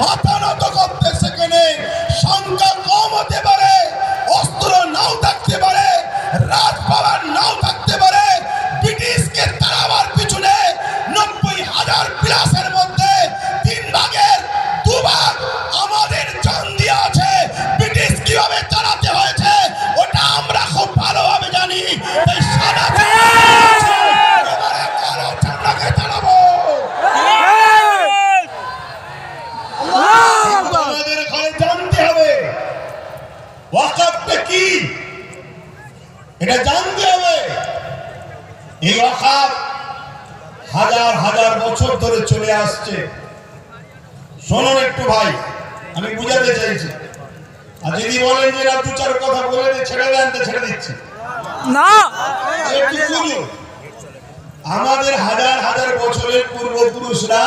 মাথা নত করতে সেখানে সংখ্যা কম হতে পারে, অস্ত্র নাও থাকতে পারে, রাজপাওয়ার নাও থাকতে পারে, ব্রিটিশকে তাড়াবার পিছনে 90,000 প্লাসের মধ্যে 3 ভাগের 2 ভাগ আমাদের জান দিয়ে আছে। ব্রিটিশ কিভাবে তাড়াতে হয়েছে ওটা আমরা খুব ভালোভাবে জানি। তাই সাদা এবারে কালো ঝান্ডাকে তাড়াবো। আমাদের ঘরে জানতে হবে ওয়াকফটা কি, এটা জানতে হবে। এই ওয়াকফ হাজার হাজার বছর ধরে চলে আসছে। শুনুন একটু ভাই, আমি বুঝাতে চাইছি। আর যদি বলেন যে না 2-4 কথা বলে দিয়ে ছেড়ে দেন তো ছেড়ে দিচ্ছি না। একটু শুনুন। আমাদের হাজার হাজার বছরের পূর্বপুরুষরা